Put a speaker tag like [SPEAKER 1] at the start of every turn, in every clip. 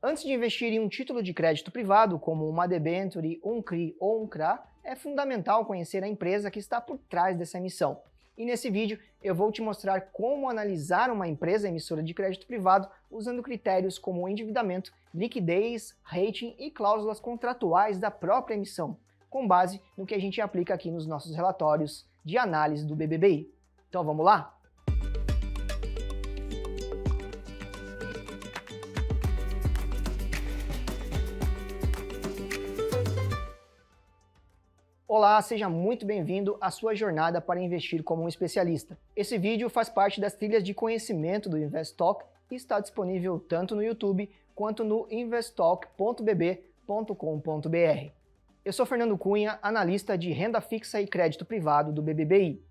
[SPEAKER 1] Antes de investir em um título de crédito privado, como uma debenture, um CRI ou um CRA, é fundamental conhecer a empresa que está por trás dessa emissão. E nesse vídeo eu vou te mostrar como analisar uma empresa emissora de crédito privado usando critérios como endividamento, liquidez, rating e cláusulas contratuais da própria emissão, com base no que a gente aplica aqui nos nossos relatórios de análise do BBBI. Então vamos lá? Olá, seja muito bem-vindo à sua jornada para investir como um especialista. Esse vídeo faz parte das trilhas de conhecimento do Investalk e está disponível tanto no YouTube quanto no investalk.bb.com.br. Eu sou Fernando Cunha, analista de renda fixa e crédito privado do BBBI.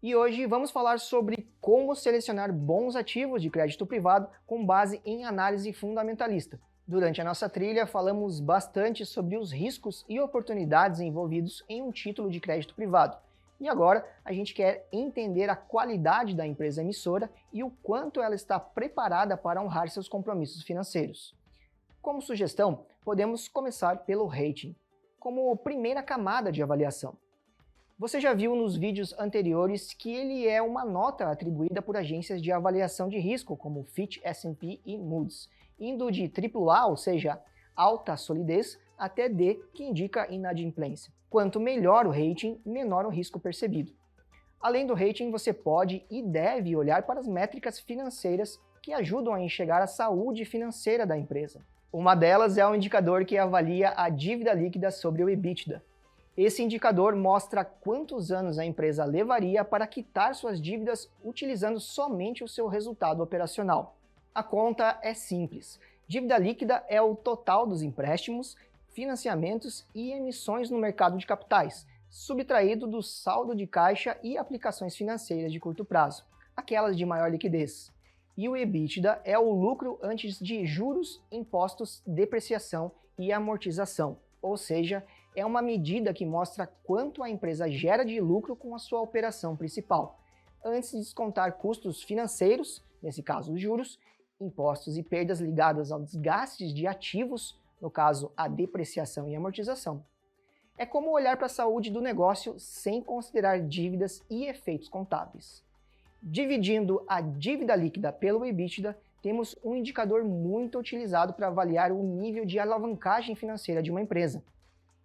[SPEAKER 1] E hoje vamos falar sobre como selecionar bons ativos de crédito privado com base em análise fundamentalista. Durante a nossa trilha, falamos bastante sobre os riscos e oportunidades envolvidos em um título de crédito privado. E agora a gente quer entender a qualidade da empresa emissora e o quanto ela está preparada para honrar seus compromissos financeiros. Como sugestão, podemos começar pelo rating, como primeira camada de avaliação. Você já viu nos vídeos anteriores que ele é uma nota atribuída por agências de avaliação de risco, como Fitch, S&P e Moody's, indo de AAA, ou seja, alta solidez, até D, que indica inadimplência. Quanto melhor o rating, menor o risco percebido. Além do rating, você pode e deve olhar para as métricas financeiras que ajudam a enxergar a saúde financeira da empresa. Uma delas é o indicador que avalia a dívida líquida sobre o EBITDA. Esse indicador mostra quantos anos a empresa levaria para quitar suas dívidas utilizando somente o seu resultado operacional. A conta é simples. Dívida líquida é o total dos empréstimos, financiamentos e emissões no mercado de capitais, subtraído do saldo de caixa e aplicações financeiras de curto prazo, aquelas de maior liquidez. E o EBITDA é o lucro antes de juros, impostos, depreciação e amortização, ou seja, é uma medida que mostra quanto a empresa gera de lucro com a sua operação principal, antes de descontar custos financeiros, nesse caso os juros, impostos e perdas ligadas aos desgastes de ativos, no caso a depreciação e amortização. É como olhar para a saúde do negócio sem considerar dívidas e efeitos contábeis. Dividindo a dívida líquida pelo EBITDA, temos um indicador muito utilizado para avaliar o nível de alavancagem financeira de uma empresa.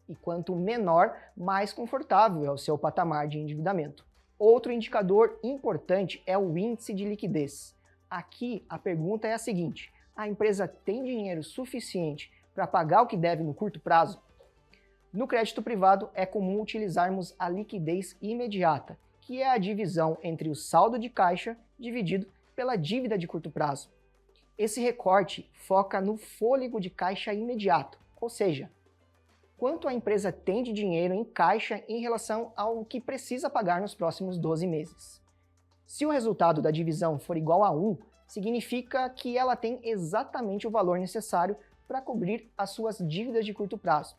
[SPEAKER 1] E quanto menor, mais confortável é o seu patamar de endividamento. Outro indicador importante é o índice de liquidez. Aqui a pergunta é a seguinte: a empresa tem dinheiro suficiente para pagar o que deve no curto prazo? No crédito privado é comum utilizarmos a liquidez imediata, que é a divisão entre o saldo de caixa dividido pela dívida de curto prazo. Esse recorte foca no fôlego de caixa imediato, ou seja, quanto a empresa tem de dinheiro em caixa em relação ao que precisa pagar nos próximos 12 meses. Se o resultado da divisão for igual a 1, significa que ela tem exatamente o valor necessário para cobrir as suas dívidas de curto prazo.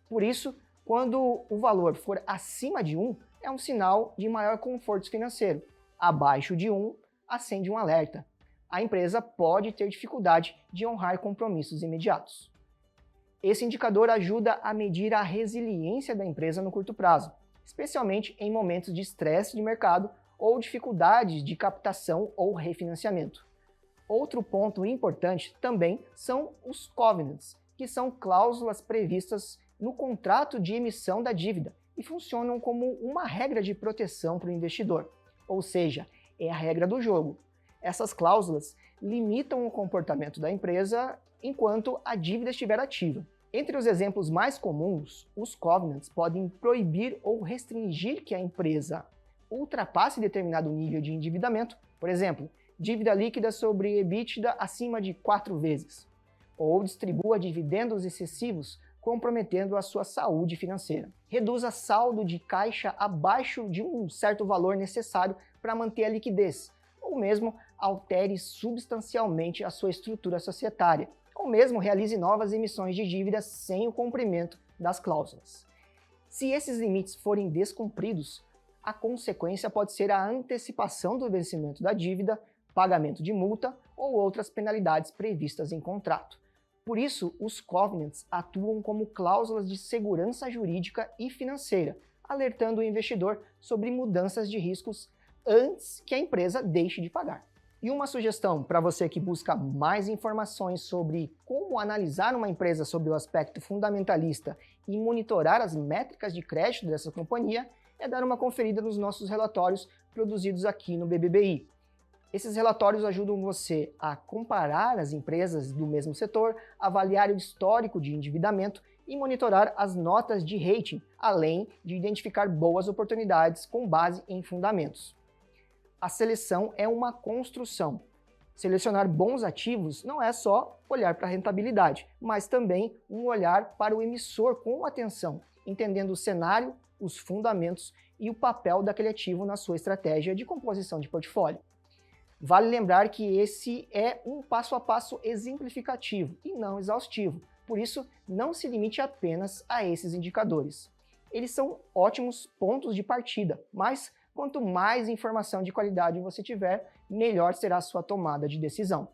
[SPEAKER 1] Por isso, quando o valor for acima de 1, é um sinal de maior conforto financeiro. Abaixo de 1, acende um alerta. A empresa pode ter dificuldade de honrar compromissos imediatos. Esse indicador ajuda a medir a resiliência da empresa no curto prazo, especialmente em momentos de estresse de mercado ou dificuldades de captação ou refinanciamento. Outro ponto importante também são os covenants, que são cláusulas previstas no contrato de emissão da dívida e funcionam como uma regra de proteção para o investidor, ou seja, é a regra do jogo. Essas cláusulas limitam o comportamento da empresa enquanto a dívida estiver ativa. Entre os exemplos mais comuns, os covenants podem proibir ou restringir que a empresa ultrapasse determinado nível de endividamento, por exemplo, dívida líquida sobre EBITDA acima de 4 vezes, ou distribua dividendos excessivos, comprometendo a sua saúde financeira. Reduza saldo de caixa abaixo de um certo valor necessário para manter a liquidez, ou mesmo altere substancialmente a sua estrutura societária, ou mesmo realize novas emissões de dívidas sem o cumprimento das cláusulas. Se esses limites forem descumpridos, a consequência pode ser a antecipação do vencimento da dívida, pagamento de multa ou outras penalidades previstas em contrato. Por isso, os covenants atuam como cláusulas de segurança jurídica e financeira, alertando o investidor sobre mudanças de riscos antes que a empresa deixe de pagar. E uma sugestão para você que busca mais informações sobre como analisar uma empresa sob o aspecto fundamentalista e monitorar as métricas de crédito dessa companhia é dar uma conferida nos nossos relatórios produzidos aqui no BBBI. Esses relatórios ajudam você a comparar as empresas do mesmo setor, avaliar o histórico de endividamento e monitorar as notas de rating, além de identificar boas oportunidades com base em fundamentos. A seleção é uma construção. Selecionar bons ativos não é só olhar para a rentabilidade, mas também um olhar para o emissor com atenção, entendendo o cenário, os fundamentos e o papel daquele ativo na sua estratégia de composição de portfólio. Vale lembrar que esse é um passo a passo exemplificativo e não exaustivo, por isso não se limite apenas a esses indicadores. Eles são ótimos pontos de partida, mas quanto mais informação de qualidade você tiver, melhor será a sua tomada de decisão.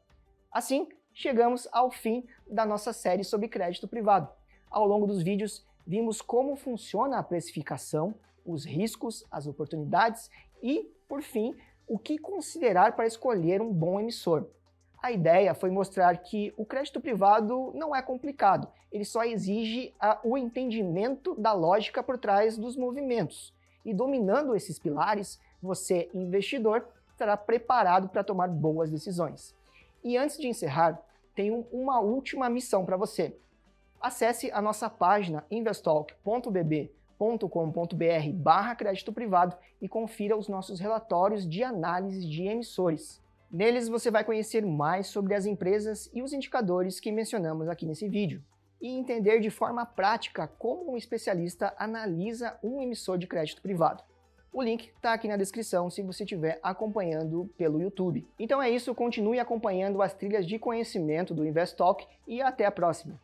[SPEAKER 1] Assim, chegamos ao fim da nossa série sobre crédito privado. Ao longo dos vídeos, vimos como funciona a precificação, os riscos, as oportunidades e, por fim, o que considerar para escolher um bom emissor. A ideia foi mostrar que o crédito privado não é complicado, ele só exige o entendimento da lógica por trás dos movimentos. E dominando esses pilares, você, investidor, estará preparado para tomar boas decisões. E antes de encerrar, tenho uma última missão para você. Acesse a nossa página investalk.bb.com.br/crédito privado e confira os nossos relatórios de análise de emissores. Neles você vai conhecer mais sobre as empresas e os indicadores que mencionamos aqui nesse vídeo e entender de forma prática como um especialista analisa um emissor de crédito privado. O link está aqui na descrição se você estiver acompanhando pelo YouTube. Então é isso, continue acompanhando as trilhas de conhecimento do Investalk e até a próxima!